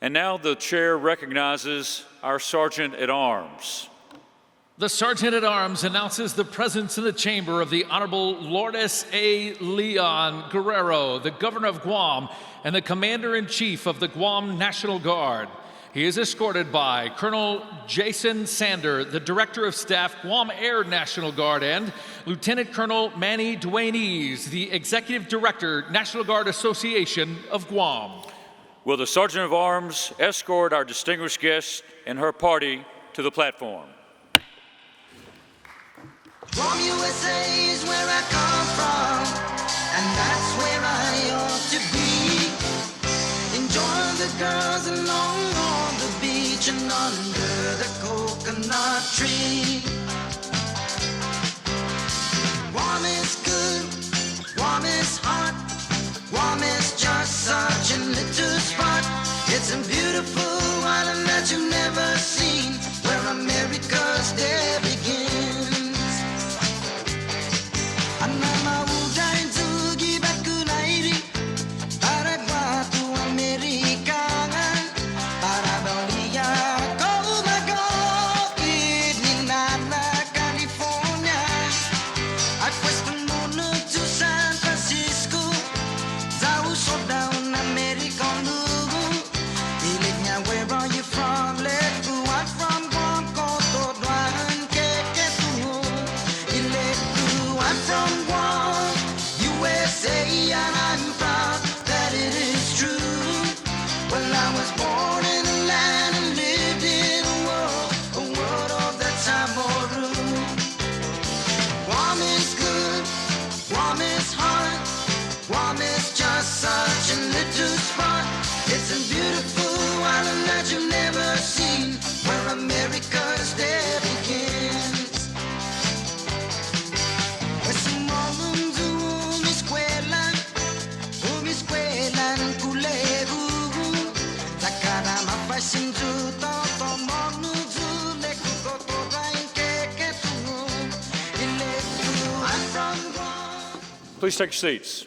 And now the chair recognizes our Sergeant at Arms. The Sergeant at Arms announces the presence in the chamber of the Honorable Lourdes A. Leon Guerrero, the Governor of Guam and the Commander-in-Chief of the Guam National Guard. He is escorted by Colonel Jason Sander, the Director of Staff, Guam Air National Guard, and Lieutenant Colonel Manny Duanees, the Executive Director, National Guard Association of Guam. Will the Sergeant of Arms escort our distinguished guest and her party to the platform? Guam, USA is where I come from, and that's where I ought to be. Enjoying the girls along on the beach and under the coconut tree. Guam is good, Guam is hot, Guam is just such a little spot. It's a beautiful island that you've never seen, where America's day begins. Please take your seats.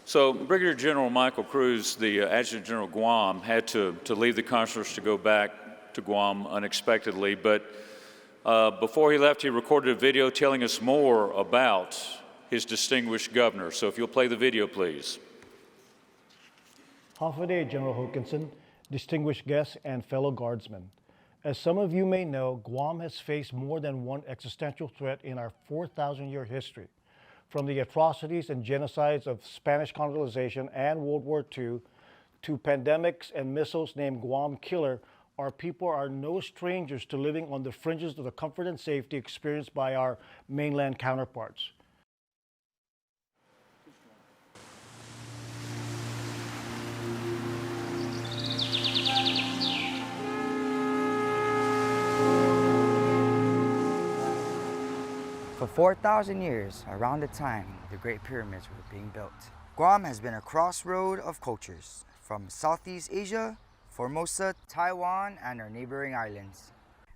So Brigadier General Michael Cruz, the Adjutant General of Guam, had to leave the conference to go back to Guam unexpectedly, but before he left, he recorded a video telling us more about his distinguished governor. So if you'll play the video, please. Half a day, General Hokanson, distinguished guests, and fellow guardsmen. As some of you may know, Guam has faced more than one existential threat in our 4,000-year history. From the atrocities and genocides of Spanish colonization and World War II to pandemics and missiles named Guam Killer, our people are no strangers to living on the fringes of the comfort and safety experienced by our mainland counterparts. For 4,000 years, around the time the Great Pyramids were being built, Guam has been a crossroad of cultures, from Southeast Asia, Formosa, Taiwan, and our neighboring islands.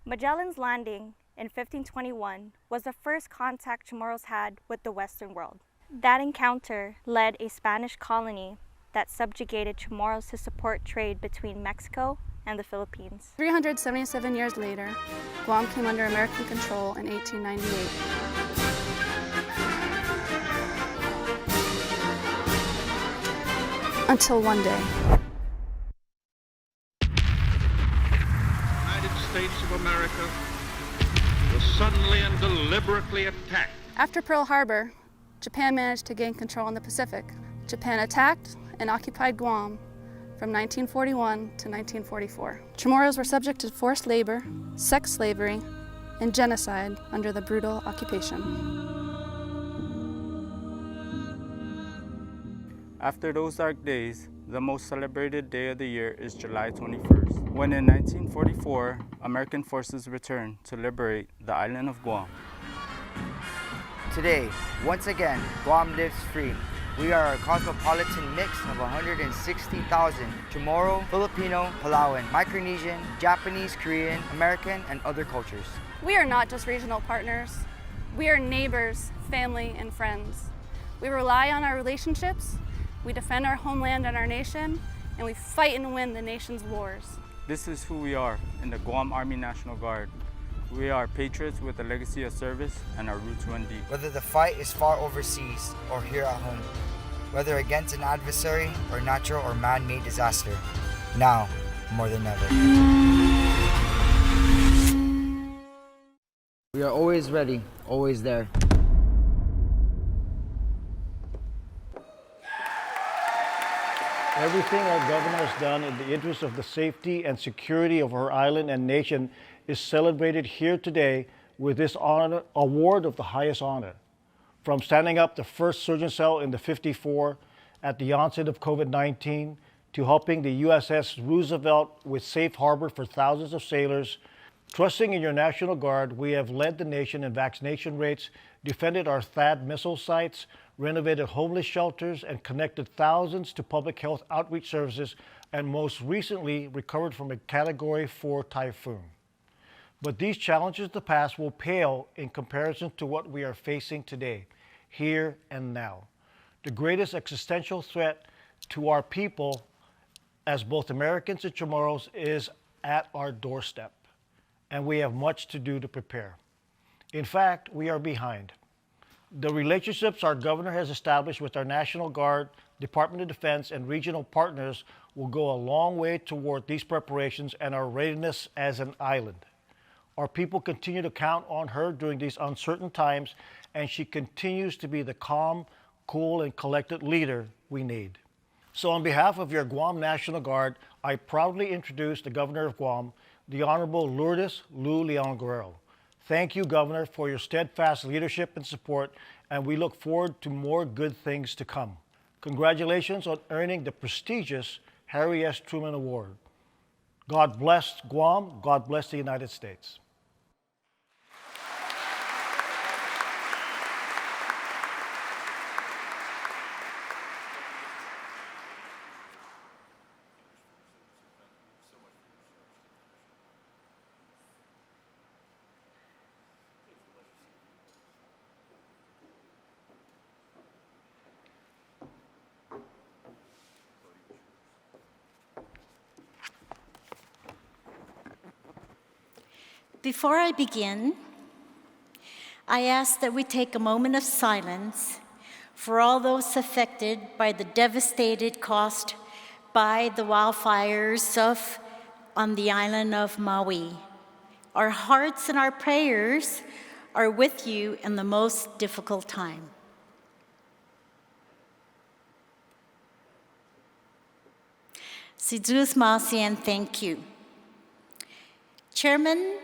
Magellan's landing in 1521 was the first contact Chamorros had with the Western world. That encounter led a Spanish colony that subjugated Chamorros to support trade between Mexico and the Philippines. 377 years later, Guam came under American control in 1898. Until one day. United States of America was suddenly and deliberately attacked. After Pearl Harbor, Japan managed to gain control in the Pacific. Japan attacked and occupied Guam from 1941 to 1944. Chamorros were subject to forced labor, sex slavery, and genocide under the brutal occupation. After those dark days, the most celebrated day of the year is July 21st, when in 1944, American forces returned to liberate the island of Guam. Today, once again, Guam lives free. We are a cosmopolitan mix of 160,000 Chamorro, Filipino, Palauan, Micronesian, Japanese, Korean, American, and other cultures. We are not just regional partners. We are neighbors, family, and friends. We rely on our relationships, we defend our homeland and our nation, and we fight and win the nation's wars. This is who we are in the Guam Army National Guard. We are patriots with a legacy of service and our roots run deep. Whether the fight is far overseas or here at home, whether against an adversary or natural or man-made disaster, now more than ever. We are always ready, always there. Everything our governor has done in the interest of the safety and security of our island and nation is celebrated here today with this honor, award of the highest honor. From standing up the first surgeon cell in the 54 at the onset of COVID-19 to helping the USS Roosevelt with safe harbor for thousands of sailors, trusting in your National Guard, we have led the nation in vaccination rates, defended our THAAD missile sites, renovated homeless shelters, and connected thousands to public health outreach services, and most recently recovered from a Category 4 typhoon. But these challenges of the past will pale in comparison to what we are facing today, here and now. The greatest existential threat to our people as both Americans and Chamorros is at our doorstep, and we have much to do to prepare. In fact, we are behind. The relationships our governor has established with our National Guard, Department of Defense, and regional partners will go a long way toward these preparations and our readiness as an island. Our people continue to count on her during these uncertain times, and she continues to be the calm, cool, and collected leader we need. So on behalf of your Guam National Guard, I proudly introduce the Governor of Guam, the Honorable Lourdes Lou Leon Guerrero. Thank you, Governor, for your steadfast leadership and support, and we look forward to more good things to come. Congratulations on earning the prestigious Harry S. Truman Award. God bless Guam. God bless the United States. Before I begin, I ask that we take a moment of silence for all those affected by the devastated caused by the wildfires on the island of Maui. Our hearts and our prayers are with you in the most difficult time. Sidus Masi, and thank you. Chairman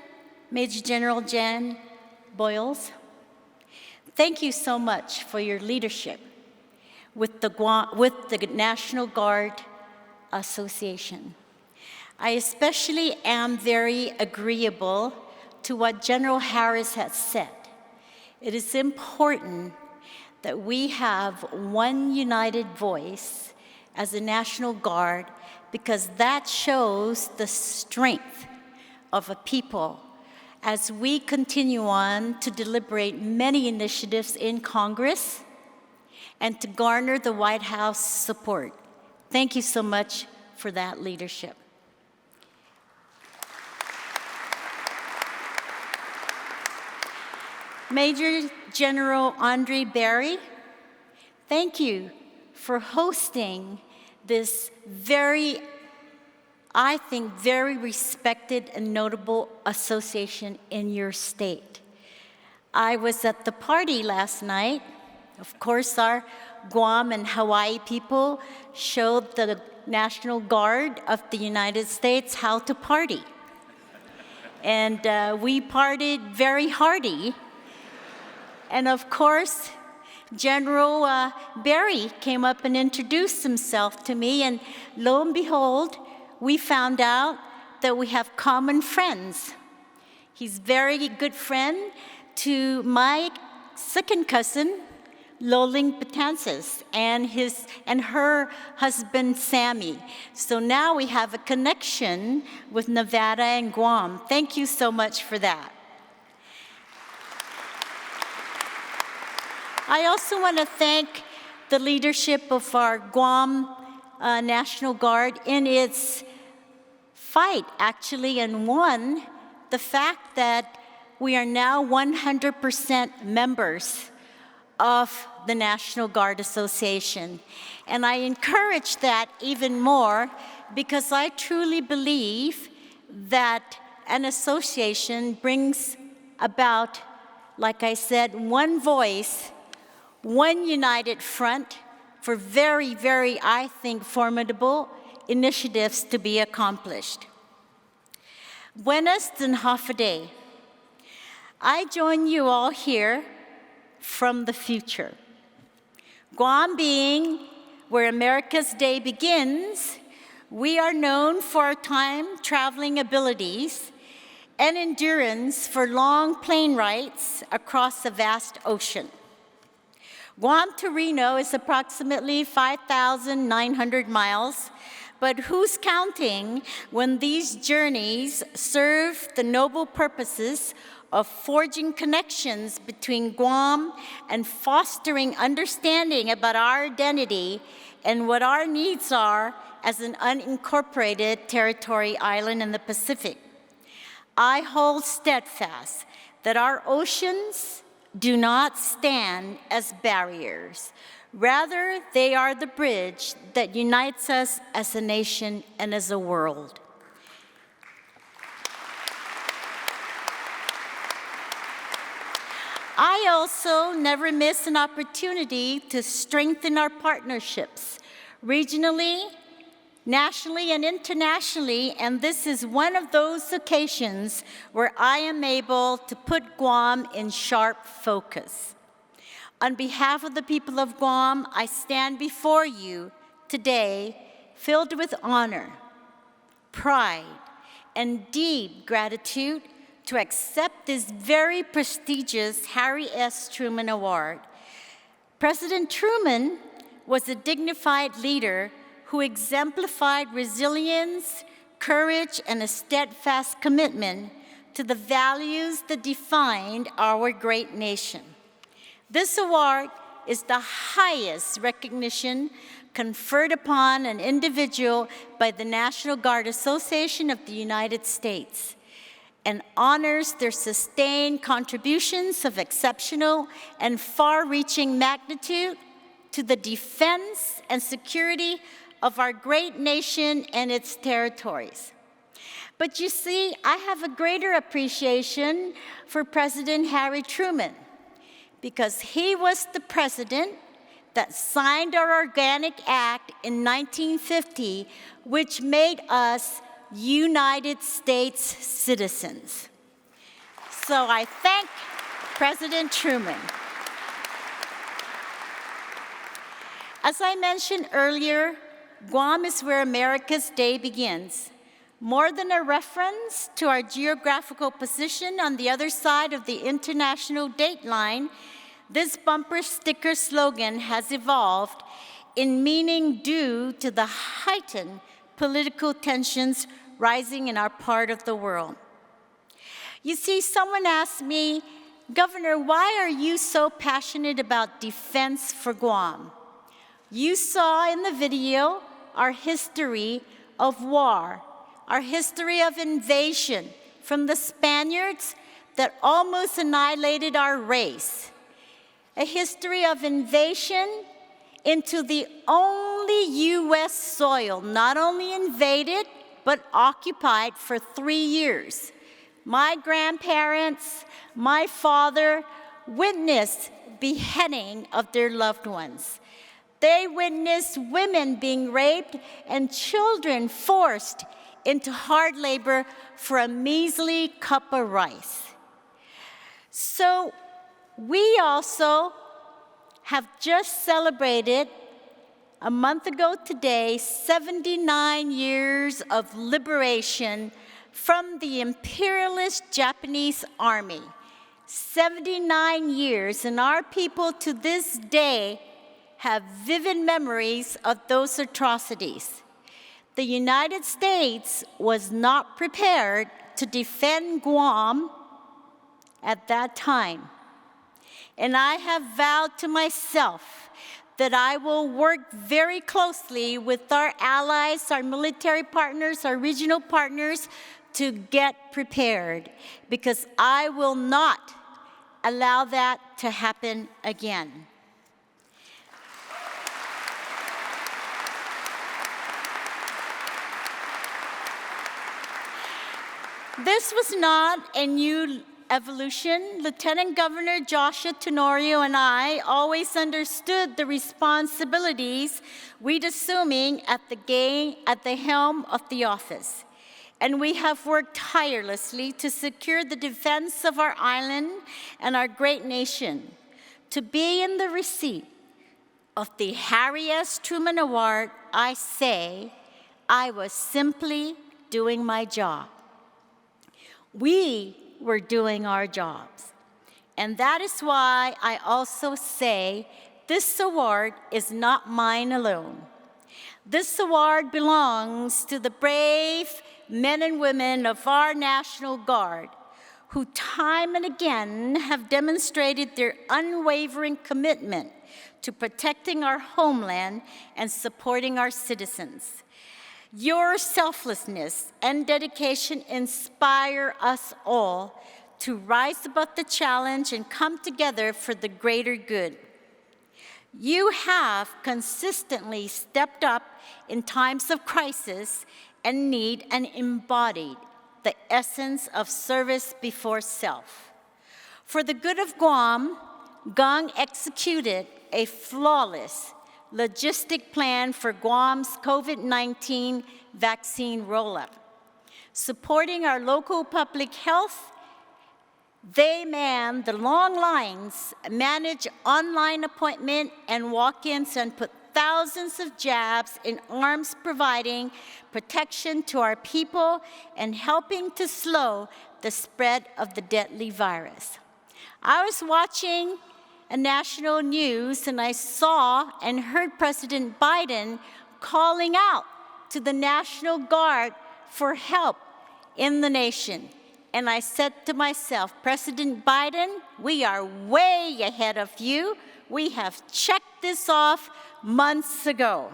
Major General Jan Boyles, thank you so much for your leadership with the National Guard Association. I especially am very agreeable to what General Harris has said. It is important that we have one united voice as a National Guard, because that shows the strength of a people as we continue on to deliberate many initiatives in Congress and to garner the White House support. Thank you so much for that leadership. Major General Andre Berry, thank you for hosting this I think, very respected and notable association in your state. I was at the party last night. Of course, our Guam and Hawaii people showed the National Guard of the United States how to party. And we partied very hearty. And of course, General Berry came up and introduced himself to me, and lo and behold, we found out that we have common friends. He's a very good friend to my second cousin, Loling Betances, and her husband, Sammy. So now we have a connection with Nevada and Guam. Thank you so much for that. I also want to thank the leadership of our Guam National Guard in its fight, actually, and won the fact that we are now 100% members of the National Guard Association. And I encourage that even more because I truly believe that an association brings about, like I said, one voice, one united front for very, very, I think, formidable initiatives to be accomplished. Buenas and Hafaday. I join you all here from the future. Guam being where America's day begins, we are known for our time-traveling abilities and endurance for long plane rides across a vast ocean. Guam to Reno is approximately 5,900 miles, but who's counting when these journeys serve the noble purposes of forging connections between Guam and fostering understanding about our identity and what our needs are as an unincorporated territory island in the Pacific. I hold steadfast that our oceans do not stand as barriers. Rather, they are the bridge that unites us as a nation and as a world. I also never miss an opportunity to strengthen our partnerships regionally, nationally, and internationally, and this is one of those occasions where I am able to put Guam in sharp focus. On behalf of the people of Guam, I stand before you today filled with honor, pride, and deep gratitude to accept this very prestigious Harry S. Truman Award. President Truman was a dignified leader who exemplified resilience, courage, and a steadfast commitment to the values that defined our great nation. This award is the highest recognition conferred upon an individual by the National Guard Association of the United States and honors their sustained contributions of exceptional and far-reaching magnitude to the defense and security of our great nation and its territories. But you see, I have a greater appreciation for President Harry Truman because he was the president that signed our Organic Act in 1950, which made us United States citizens. So I thank President Truman. As I mentioned earlier, Guam is where America's day begins. More than a reference to our geographical position on the other side of the international date line, this bumper sticker slogan has evolved in meaning due to the heightened political tensions rising in our part of the world. You see, someone asked me, Governor, why are you so passionate about defense for Guam? You saw in the video our history of war, our history of invasion from the Spaniards that almost annihilated our race, a history of invasion into the only U.S. soil, not only invaded, but occupied for 3 years. My grandparents, my father witnessed beheading of their loved ones. They witnessed women being raped and children forced into hard labor for a measly cup of rice. So we also have just celebrated a month ago today, 79 years of liberation from the imperialist Japanese army. 79 years, and our people to this day have vivid memories of those atrocities. The United States was not prepared to defend Guam at that time. And I have vowed to myself that I will work very closely with our allies, our military partners, our regional partners to get prepared, because I will not allow that to happen again. This was not a new evolution. Lieutenant Governor Joshua Tenorio and I always understood the responsibilities we'd assuming at the helm of the office. And we have worked tirelessly to secure the defense of our island and our great nation. To be in the receipt of the Harry S. Truman Award, I say I was simply doing my job. We were doing our jobs. And that is why I also say this award is not mine alone. This award belongs to the brave men and women of our National Guard who time and again have demonstrated their unwavering commitment to protecting our homeland and supporting our citizens. Your selflessness and dedication inspire us all to rise above the challenge and come together for the greater good. You have consistently stepped up in times of crisis and need and embodied the essence of service before self. For the good of Guam, GAUS executed a flawless logistic plan for Guam's COVID-19 vaccine rollout. Supporting our local public health, they man the long lines, manage online appointment and walk-ins, and put thousands of jabs in arms, providing protection to our people and helping to slow the spread of the deadly virus. I was watching national news, and I saw and heard President Biden calling out to the National Guard for help in the nation. And I said to myself, President Biden, we are way ahead of you. We have checked this off months ago.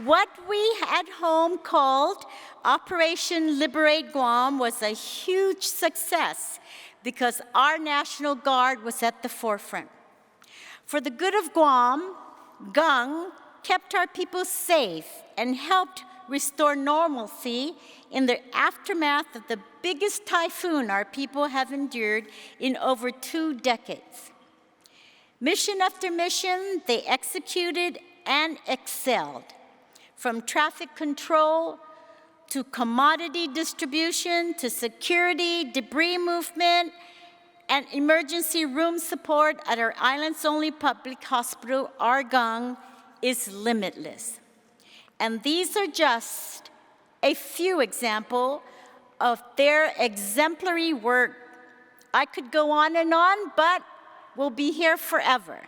What we at home called Operation Liberate Guam was a huge success because our National Guard was at the forefront. For the good of Guam, GAUS kept our people safe and helped restore normalcy in the aftermath of the biggest typhoon our people have endured in over 2 decades. Mission after mission, they executed and excelled. From traffic control to commodity distribution to security, debris movement, and emergency room support at our island's only public hospital, our GAUS is limitless. And these are just a few examples of their exemplary work. I could go on, but we'll be here forever.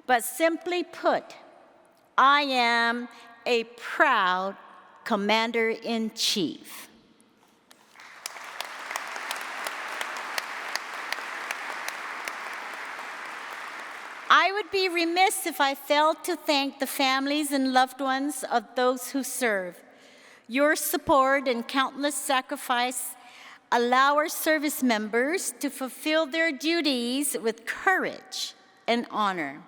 But simply put, I am a proud Commander-in-Chief. I would be remiss if I failed to thank the families and loved ones of those who serve. Your support and countless sacrifice allow our service members to fulfill their duties with courage and honor.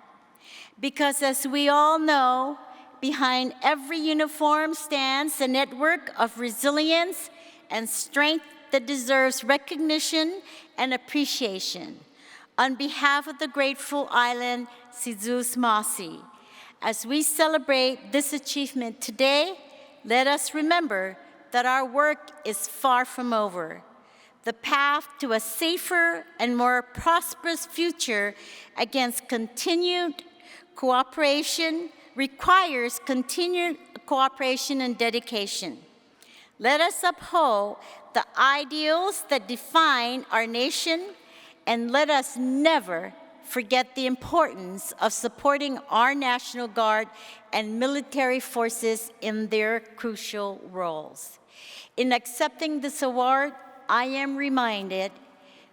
Because as we all know, behind every uniform stands a network of resilience and strength that deserves recognition and appreciation. On behalf of the grateful island, Sizus Masi, as we celebrate this achievement today, let us remember that our work is far from over. The path to a safer and more prosperous future against continued cooperation requires continued cooperation and dedication. Let us uphold the ideals that define our nation, and let us never forget the importance of supporting our National Guard and military forces in their crucial roles. In accepting this award, I am reminded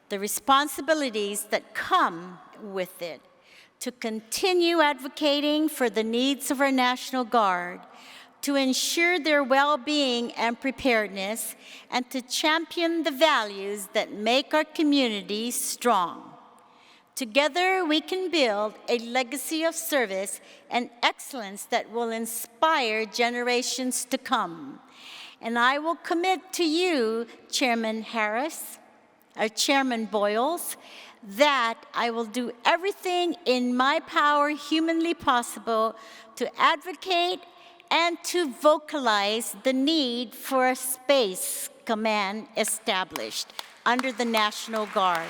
the responsibilities that come with it to continue advocating for the needs of our National Guard, to ensure their well-being and preparedness, and to champion the values that make our communities strong. Together, we can build a legacy of service and excellence that will inspire generations to come. And I will commit to you, Chairman Boyles, that I will do everything in my power humanly possible to advocate and to vocalize the need for a space command established under the National Guard.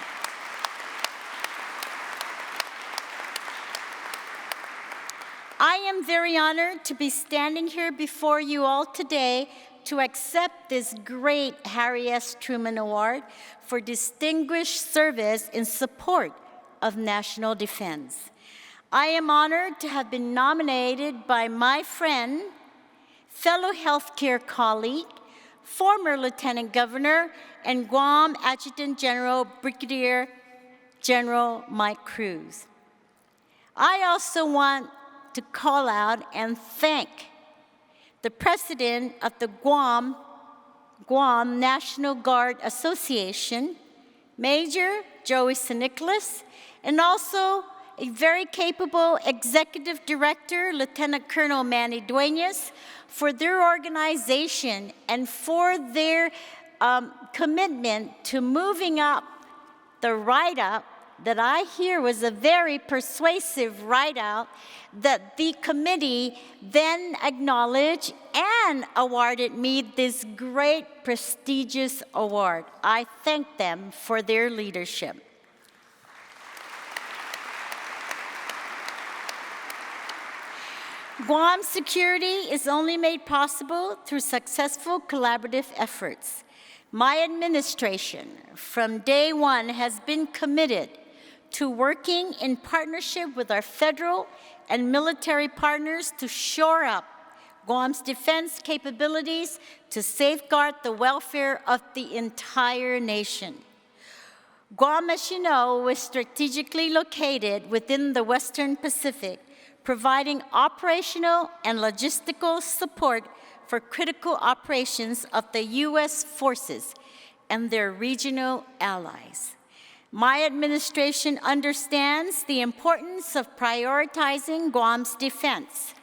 I am very honored to be standing here before you all today to accept this great Harry S. Truman Award for distinguished service in support of national defense. I am honored to have been nominated by my friend, fellow healthcare colleague, former Lieutenant Governor, and Guam Adjutant General Brigadier General Mike Cruz. I also want to call out and thank the president of the Guam National Guard Association, Major Joey Nicholas, and also a very capable executive director, Lieutenant Colonel Manny Duenas, for their organization and for their commitment to moving up the write-up that I hear was a very persuasive write-out that the committee then acknowledged and awarded me this great prestigious award. I thank them for their leadership. Guam security is only made possible through successful collaborative efforts. My administration, from day one, has been committed to working in partnership with our federal and military partners to shore up Guam's defense capabilities to safeguard the welfare of the entire nation. Guam, as you know, is strategically located within the Western Pacific, providing operational and logistical support for critical operations of the U.S. forces and their regional allies. My administration understands the importance of prioritizing Guam's defense.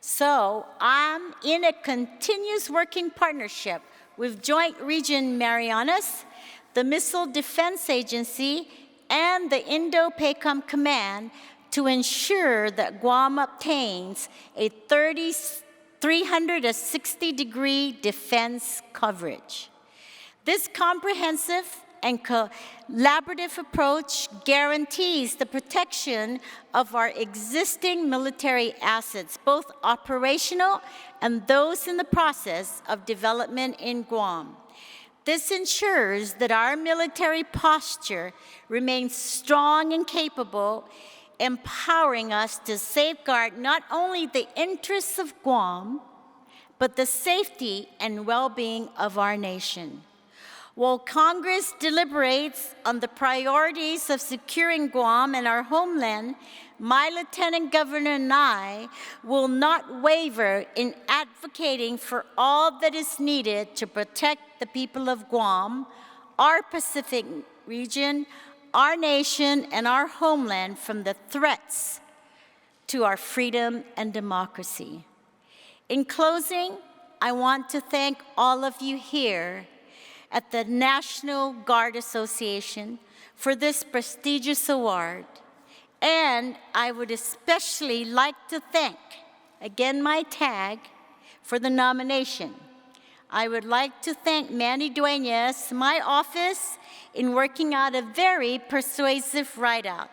So I'm in a continuous working partnership with Joint Region Marianas, the Missile Defense Agency, and the Indo-PACOM Command to ensure that Guam obtains a 360-degree defense coverage. This comprehensive and collaborative approach guarantees the protection of our existing military assets, both operational and those in the process of development in Guam. This ensures that our military posture remains strong and capable, empowering us to safeguard not only the interests of Guam, but the safety and well-being of our nation. While Congress deliberates on the priorities of securing Guam and our homeland, my Lieutenant Governor and I will not waver in advocating for all that is needed to protect the people of Guam, our Pacific region, our nation, and our homeland from the threats to our freedom and democracy. In closing, I want to thank all of you here at the National Guard Association for this prestigious award. And I would especially like to thank, again my tag, for the nomination. I would like to thank Manny Duenas, my office, in working out a very persuasive write-out.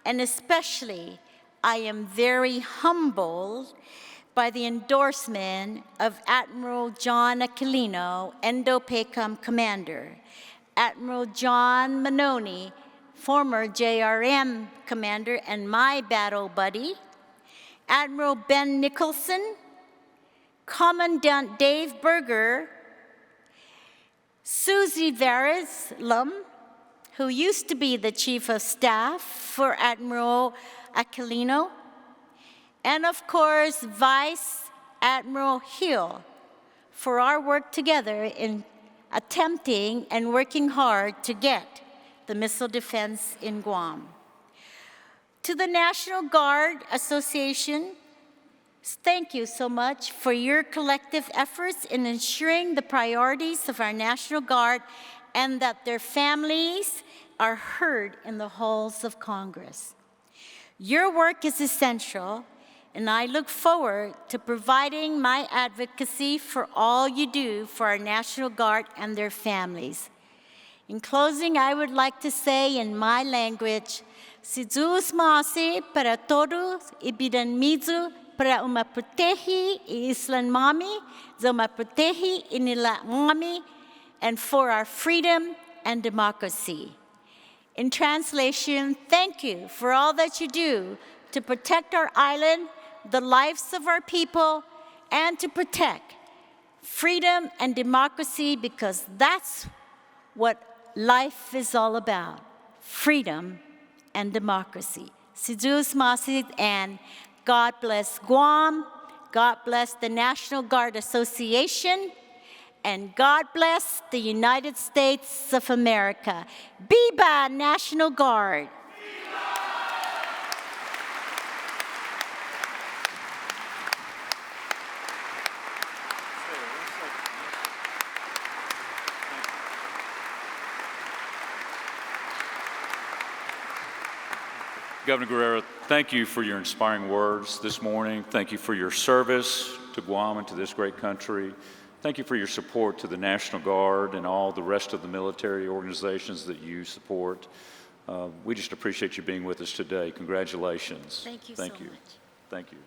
And especially, I am very humbled by the endorsement of Admiral John Aquilino, Indo-PACOM Commander, Admiral John Manoni, former JRM Commander and my battle buddy, Admiral Ben Nicholson, Commandant Dave Berger, Susie Veras Lum, who used to be the Chief of Staff for Admiral Aquilino, and of course, Vice Admiral Hill, for our work together in attempting and working hard to get the missile defense in Guam. To the National Guard Association, thank you so much for your collective efforts in ensuring the priorities of our National Guard and that their families are heard in the halls of Congress. Your work is essential, and I look forward to providing my advocacy for all you do for our National Guard and their families. In closing, I would like to say in my language, si Diyos maasi para todos ibidan mizu para umaprotehi islan mami, umaprotehi inila mami, and for our freedom and democracy. In translation, thank you for all that you do to protect our island, the lives of our people, and to protect freedom and democracy, because that's what life is all about, freedom and democracy. Si Diyos masid, and God bless Guam, God bless the National Guard Association, and God bless the United States of America. Viva National Guard! Governor Guerrero, thank you for your inspiring words this morning. Thank you for your service to Guam and to this great country. Thank you for your support to the National Guard and all the rest of the military organizations that you support. We just appreciate you being with us today. Congratulations. Thank you Thank so you. much. Thank you.